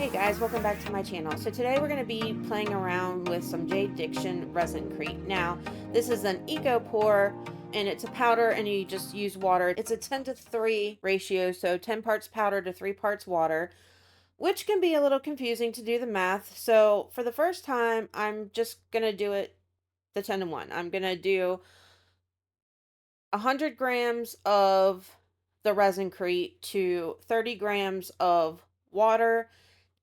Hey guys, welcome back to my channel. So today we're going to be playing around with some JDiction ResinCrete. Now, this is an eco pour and it's a powder and you just use water. It's a 10:3 ratio, so 10 parts powder to 3 parts water, which can be a little confusing to do the math. So for the first time, I'm just going to do it the 10:1. I'm going to do 100 grams of the ResinCrete to 30 grams of water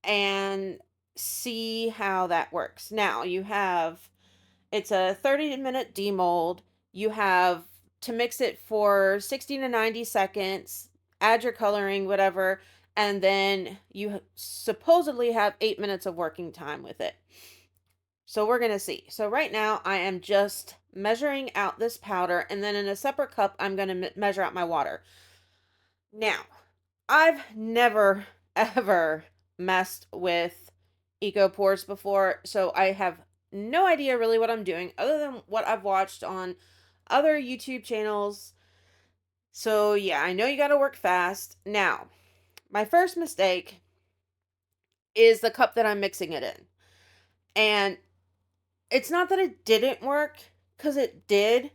and see how that works. Now, it's a 30-minute demold. You have to mix it for 60 to 90 seconds, add your coloring, whatever, and then you supposedly have 8 minutes of working time with it. So we're going to see. So right now I am just measuring out this powder, and then in a separate cup, I'm going to measure out my water. Now, I've never ever messed with eco pours before, so I have no idea really what I'm doing other than what I've watched on other YouTube channels. So yeah, I know you got to work fast. Now, my first mistake is the cup that I'm mixing it in. And it's not that it didn't work, because it did.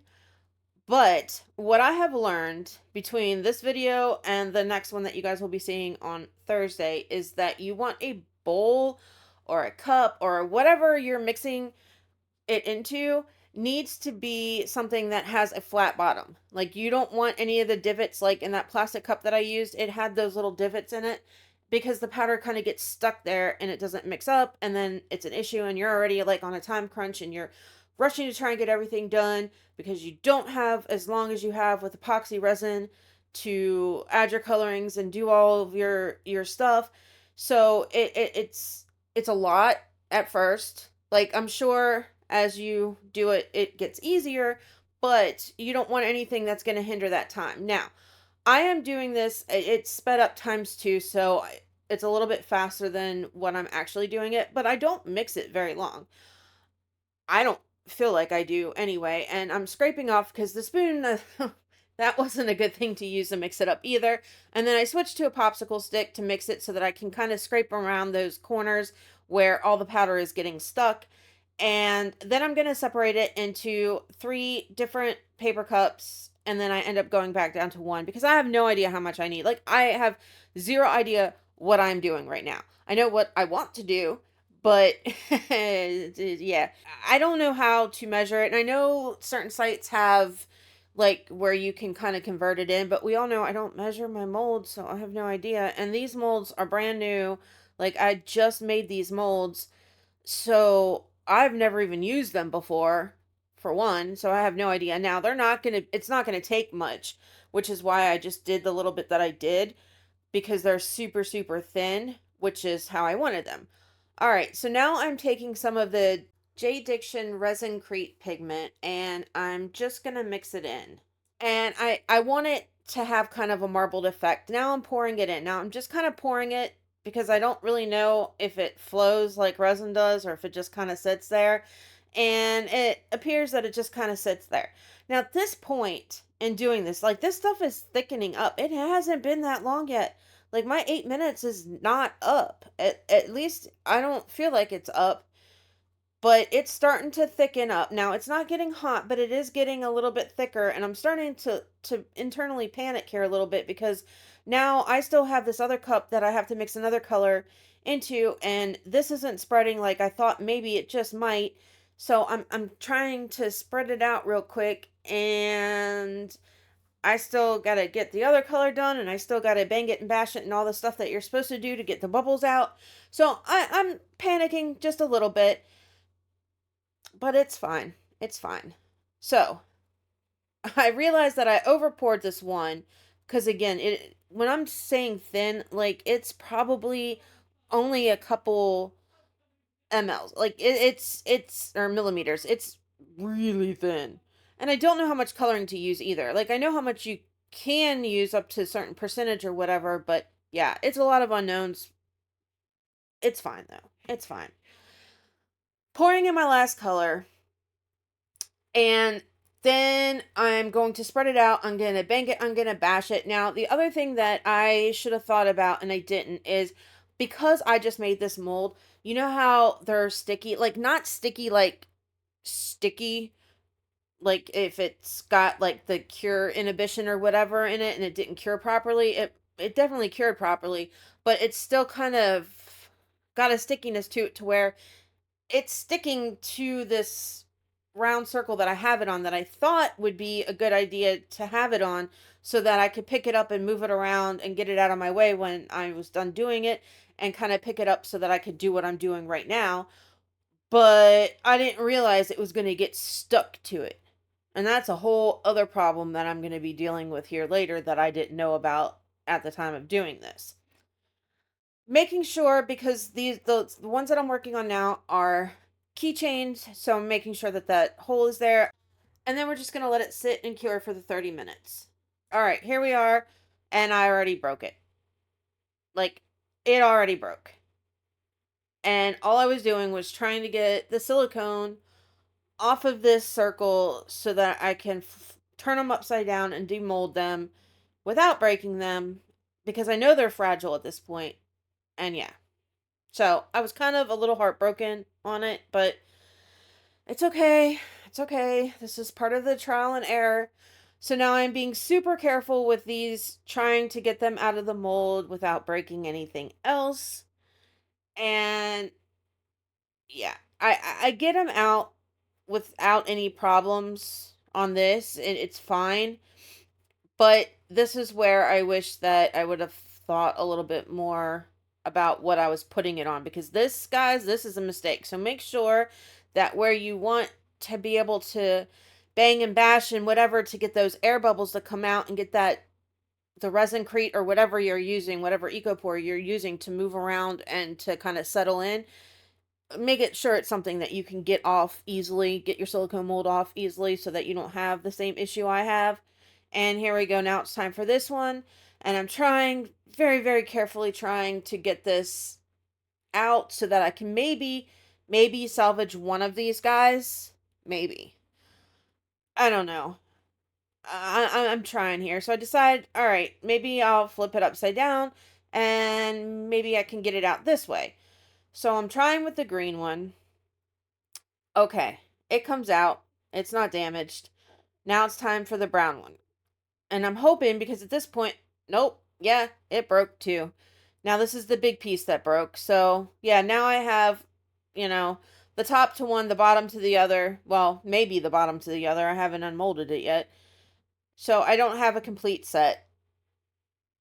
But what I have learned between this video and the next one that you guys will be seeing on Thursday is that you want a bowl or a cup or whatever you're mixing it into needs to be something that has a flat bottom. Like, you don't want any of the divots, like in that plastic cup that I used, it had those little divots in it because the powder kind of gets stuck there and it doesn't mix up, and then it's an issue and you're already like on a time crunch and you're rushing to try and get everything done because you don't have as long as you have with epoxy resin to add your colorings and do all of your stuff. So it's a lot at first. Like, I'm sure as you do it, it gets easier, but you don't want anything that's going to hinder that time. Now, I am doing this, it's sped up times 2, so it's a little bit faster than what I'm actually doing it, but I don't mix it very long. I don't feel like I do anyway, and I'm scraping off because the spoon, that wasn't a good thing to use to mix it up either. And then I switched to a popsicle stick to mix it so that I can kind of scrape around those corners where all the powder is getting stuck. And then I'm going to separate it into 3 different paper cups, and then I end up going back down to 1 because I have no idea how much I need. Like, I have zero idea what I'm doing right now. I know what I want to do, but yeah, I don't know how to measure it. And I know certain sites have like where you can kind of convert it in, but we all know I don't measure my molds, so I have no idea. And these molds are brand new. Like, I just made these molds, so I've never even used them before, for one, so I have no idea. Now, it's not gonna take much, which is why I just did the little bit that I did, because they're super, super thin, which is how I wanted them. All right, so now I'm taking some of the JDiction ResinCrete pigment and I'm just gonna mix it in. And I want it to have kind of a marbled effect. Now I'm pouring it in. Now I'm just kind of pouring it because I don't really know if it flows like resin does or if it just kind of sits there. And it appears that it just kind of sits there. Now, at this point in doing this, like, this stuff is thickening up. It hasn't been that long yet. Like, my 8 minutes is not up. At least I don't feel like it's up, but it's starting to thicken up. Now, it's not getting hot, but it is getting a little bit thicker, and I'm starting to internally panic here a little bit because now I still have this other cup that I have to mix another color into, and this isn't spreading like I thought maybe it just might. So I'm trying to spread it out real quick, and I still got to get the other color done, and I still got to bang it and bash it and all the stuff that you're supposed to do to get the bubbles out. So I'm panicking just a little bit, but it's fine. It's fine. So, I realized that I over poured this one because, again, it when I'm saying thin, like, it's probably only a couple mLs. Like, it's or millimeters. It's really thin. And I don't know how much coloring to use either. Like, I know how much you can use up to a certain percentage or whatever, but yeah, it's a lot of unknowns. It's fine though. It's fine. Pouring in my last color, and then I'm going to spread it out. I'm going to bang it. I'm going to bash it. Now, the other thing that I should have thought about and I didn't is, because I just made this mold, you know how they're sticky, like not sticky, like sticky, like if it's got like the cure inhibition or whatever in it and it didn't cure properly, it definitely cured properly, but it's still kind of got a stickiness to it to where it's sticking to this round circle that I have it on that I thought would be a good idea to have it on so that I could pick it up and move it around and get it out of my way when I was done doing it and kind of pick it up so that I could do what I'm doing right now. But I didn't realize it was going to get stuck to it. And that's a whole other problem that I'm going to be dealing with here later that I didn't know about at the time of doing this. Making sure, because the ones that I'm working on now are keychains, so I'm making sure that that hole is there. And then we're just going to let it sit and cure for the 30 minutes. All right, here we are, and I already broke it. Like, it already broke. And all I was doing was trying to get the silicone off of this circle so that I can turn them upside down and demold them without breaking them, because I know they're fragile at this point. And yeah. So I was kind of a little heartbroken on it, but it's okay. It's okay. This is part of the trial and error. So now I'm being super careful with these, trying to get them out of the mold without breaking anything else. And yeah, I get them out without any problems on this. It's fine. But this is where I wish that I would have thought a little bit more about what I was putting it on, because this, guys, this is a mistake. So make sure that where you want to be able to bang and bash and whatever to get those air bubbles to come out and get that the ResinCrete or whatever you're using, whatever ecopore you're using to move around and to kind of settle in, make it sure it's something that you can get off easily, get your silicone mold off easily so that you don't have the same issue I have. And here we go. Now it's time for this one. And I'm trying, very, very carefully trying to get this out so that I can maybe salvage one of these guys. Maybe. I don't know. I'm trying here. So I decide, all right, maybe I'll flip it upside down and maybe I can get it out this way. So I'm trying with the green one. Okay, it comes out. It's not damaged. Now it's time for the brown one. And I'm hoping, because at this point, nope, yeah, it broke too. Now this is the big piece that broke. So yeah, now I have, the top to one, the bottom to the other. Well, maybe the bottom to the other. I haven't unmolded it yet. So I don't have a complete set.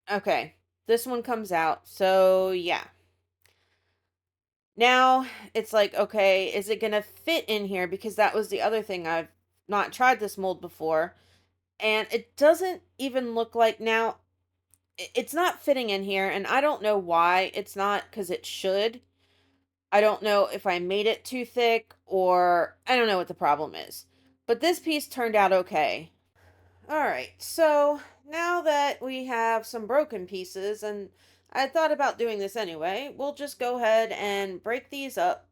Okay, this one comes out. So yeah. Now it's like, okay, is it going to fit in here? Because that was the other thing. I've not tried this mold before. And it doesn't even look like, now it's not fitting in here. And I don't know why it's not, because it should. I don't know if I made it too thick or I don't know what the problem is. But this piece turned out okay. All right, so now that we have some broken pieces, and I thought about doing this anyway, we'll just go ahead and break these up,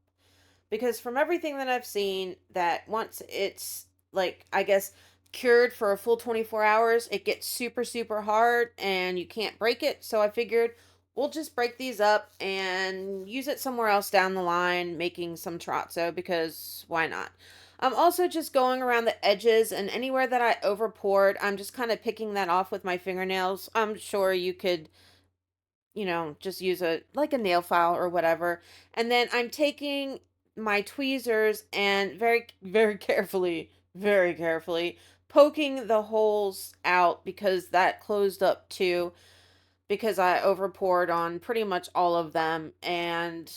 because from everything that I've seen, that once it's, like, I guess, cured for a full 24 hours, it gets super, super hard and you can't break it. So I figured we'll just break these up and use it somewhere else down the line, making some terrazzo, because why not? I'm also just going around the edges, and anywhere that I over poured, I'm just kind of picking that off with my fingernails. I'm sure you could, just use like a nail file or whatever. And then I'm taking my tweezers and very, very carefully poking the holes out, because that closed up too, because I over poured on pretty much all of them. And,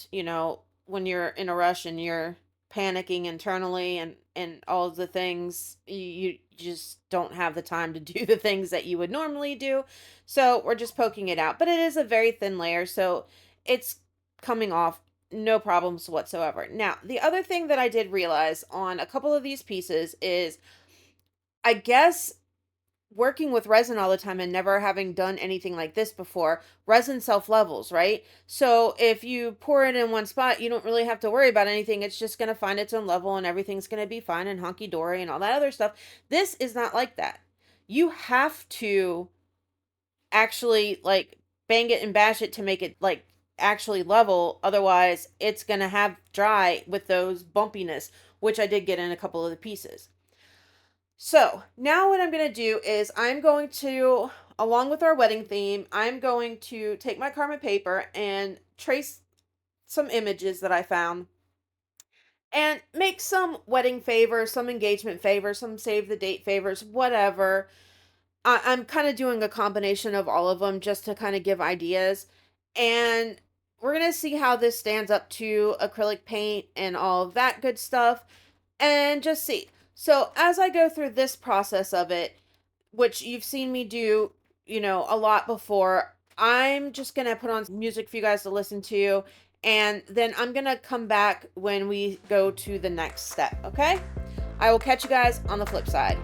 when you're in a rush and you're panicking internally and all of the things, you just don't have the time to do the things that you would normally do. So we're just poking it out. But it is a very thin layer, so it's coming off no problems whatsoever. Now, the other thing that I did realize on a couple of these pieces is, I guess, working with resin all the time and never having done anything like this before, resin self-levels, right? So if you pour it in one spot, you don't really have to worry about anything. It's just going to find its own level and everything's going to be fine and honky-dory and all that other stuff. This is not like that. You have to actually, like, bang it and bash it to make it, like, actually level. Otherwise, it's going to have dry with those bumpiness, which I did get in a couple of the pieces. So now what I'm going to do is I'm going to, along with our wedding theme, I'm going to take my carbon paper and trace some images that I found and make some wedding favors, some engagement favors, some save the date favors, whatever. I'm kind of doing a combination of all of them just to kind of give ideas. And we're going to see how this stands up to acrylic paint and all of that good stuff and just see. So as I go through this process of it, which you've seen me do, a lot before, I'm just going to put on music for you guys to listen to. And then I'm going to come back when we go to the next step. Okay. I will catch you guys on the flip side.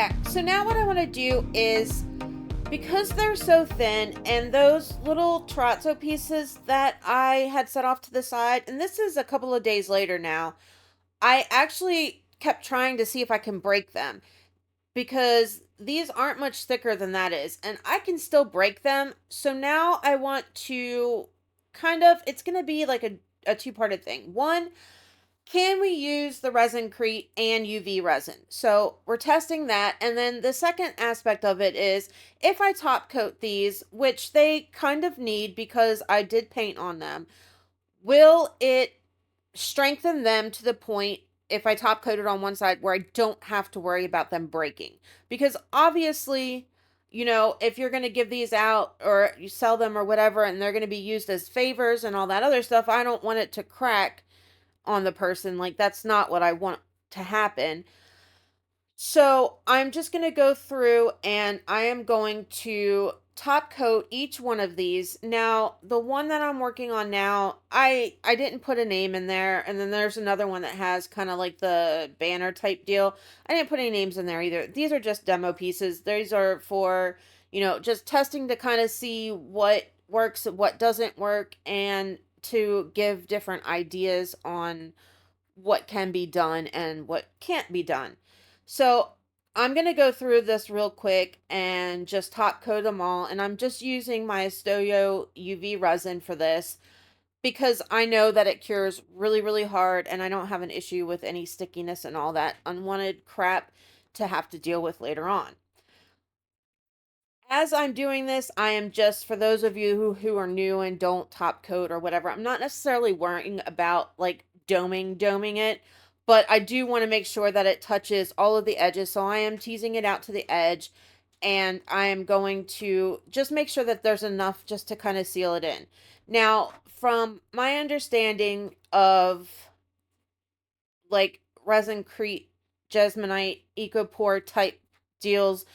back. So now what I want to do is, because they're so thin, and those little terrazzo pieces that I had set off to the side, and this is a couple of days later now, I actually kept trying to see if I can break them, because these aren't much thicker than that is, and I can still break them. So now I want to it's going to be like a two-parted thing. One, can we use the ResinCrete and UV resin? So we're testing that. And then the second aspect of it is, if I top coat these, which they kind of need because I did paint on them, will it strengthen them to the point, if I top coat it on one side, where I don't have to worry about them breaking? Because obviously, if you're going to give these out or you sell them or whatever, and they're going to be used as favors and all that other stuff, I don't want it to crack on the person. Like, that's not what I want to happen. So I'm just going to go through and I am going to top coat each one of these. Now, the one that I'm working on now, I didn't put a name in there. And then there's another one that has kind of like the banner type deal. I didn't put any names in there either. These are just demo pieces. These are for, just testing to kind of see what works, what doesn't work, and to give different ideas on what can be done and what can't be done. So I'm going to go through this real quick and just top coat them all. And I'm just using my ISTOYO UV resin for this, because I know that it cures really, really hard, and I don't have an issue with any stickiness and all that unwanted crap to have to deal with later on. As I'm doing this, I am just, for those of you who are new and don't top coat or whatever, I'm not necessarily worrying about like doming it, but I do want to make sure that it touches all of the edges. So I am teasing it out to the edge, and I am going to just make sure that there's enough just to kind of seal it in. Now, from my understanding of like ResinCrete, Jasmonite, EcoPore type deals,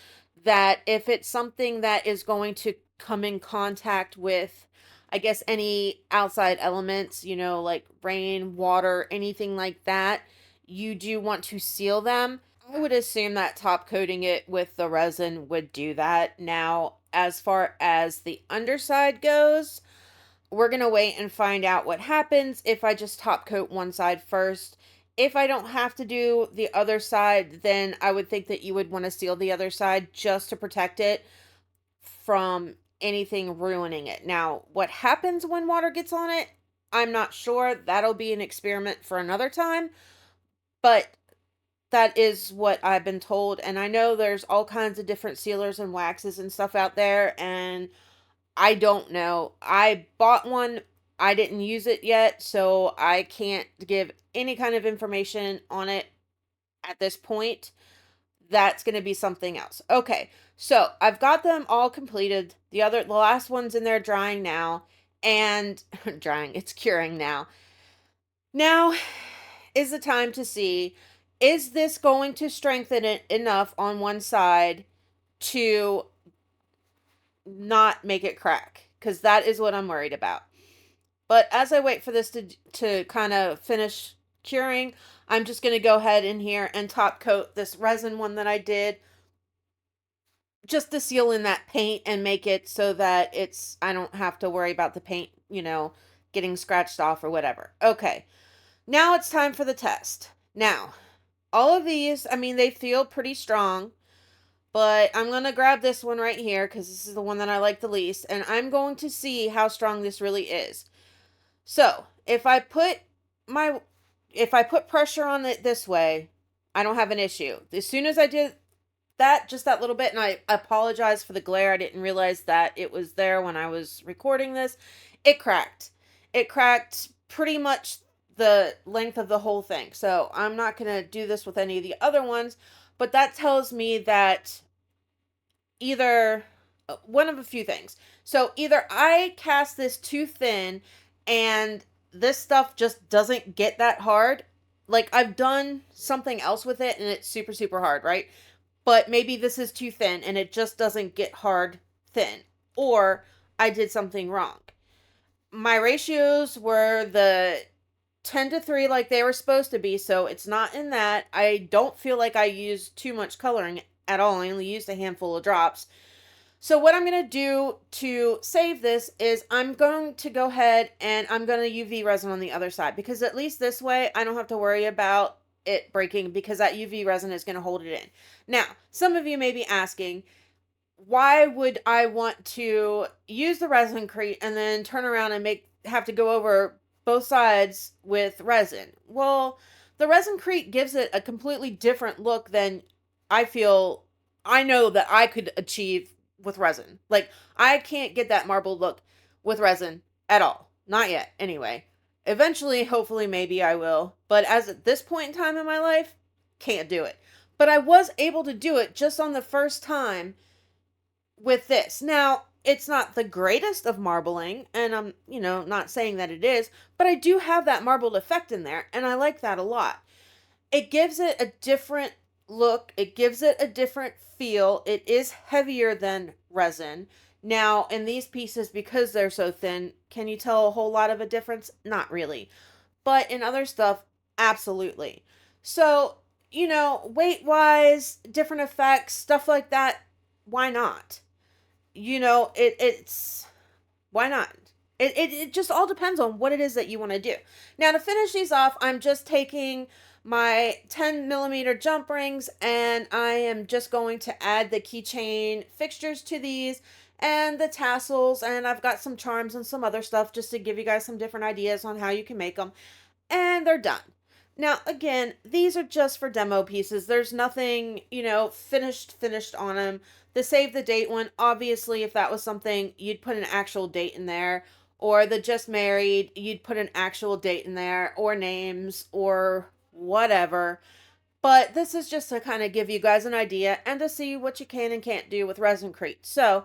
that if it's something that is going to come in contact with, I guess, any outside elements, like rain, water, anything like that, you do want to seal them. I would assume that top coating it with the resin would do that. Now, as far as the underside goes, we're going to wait and find out what happens if I just top coat one side first. If I don't have to do the other side, then I would think that you would want to seal the other side just to protect it from anything ruining it. Now, what happens when water gets on it, I'm not sure. That'll be an experiment for another time. But that is what I've been told. And I know there's all kinds of different sealers and waxes and stuff out there, and I don't know. I bought one. I didn't use it yet, so I can't give any kind of information on it at this point. That's going to be something else. Okay, so I've got them all completed. The last one's in there drying now, and drying, it's curing now. Now is the time to see, is this going to strengthen it enough on one side to not make it crack? Because that is what I'm worried about. But as I wait for this to kind of finish curing, I'm just going to go ahead in here and top coat this resin one that I did, just to seal in that paint and make it so that I don't have to worry about the paint, getting scratched off or whatever. Okay, now it's time for the test. Now, all of these, they feel pretty strong, but I'm going to grab this one right here because this is the one that I like the least, and I'm going to see how strong this really is. So, if I put pressure on it this way, I don't have an issue. As soon as I did that, just that little bit, and I apologize for the glare. I didn't realize that it was there when I was recording this. It cracked. It cracked pretty much the length of the whole thing. So, I'm not going to do this with any of the other ones, but that tells me that either one of a few things. So, either I cast this too thin and this stuff just doesn't get that hard. Like, I've done something else with it and it's super, super hard, right? But maybe this is too thin and it just doesn't get hard thin. Or I did something wrong. My ratios were the 10-3 like they were supposed to be, so it's not in that. I don't feel like I used too much coloring at all. I only used a handful of drops. So what I'm going to do to save this is I'm going to go ahead and I'm going to UV resin on the other side, because at least this way I don't have to worry about it breaking, because that UV resin is going to hold it in. Now, some of you may be asking, why would I want to use the ResinCrete and then turn around and have to go over both sides with resin? Well, the ResinCrete gives it a completely different look than I know that I could achieve with resin. Like, I can't get that marble look with resin at all. Not yet, anyway. Eventually, hopefully, maybe I will. But as at this point in time in my life, can't do it. But I was able to do it just on the first time with this. Now, it's not the greatest of marbling, and I'm, not saying that it is, but I do have that marbled effect in there, and I like that a lot. It gives it a different look. It gives it a different feel. It is heavier than resin. Now, in these pieces, because they're so thin, can you tell a whole lot of a difference? Not really. But in other stuff, absolutely. So, weight-wise, different effects, stuff like that, why not? It's why not? It just all depends on what it is that you want to do. Now, to finish these off, I'm just taking my 10 millimeter jump rings, and I am just going to add the keychain fixtures to these and the tassels, and I've got some charms and some other stuff just to give you guys some different ideas on how you can make them, and they're done. Now, again, these are just for demo pieces. There's nothing, finished on them. The save the date one, obviously, if that was something, you'd put an actual date in there. Or the just married, you'd put an actual date in there. Or names, or whatever. But this is just to kind of give you guys an idea and to see what you can and can't do with ResinCrete. So,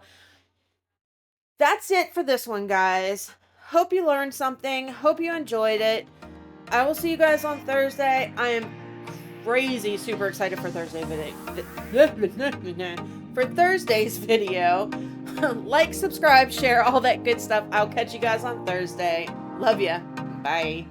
that's it for this one, guys. Hope you learned something. Hope you enjoyed it. I will see you guys on Thursday. I am crazy super excited for Thursday video. For Thursday's video. Like, subscribe, share, all that good stuff. I'll catch you guys on Thursday. Love ya. Bye.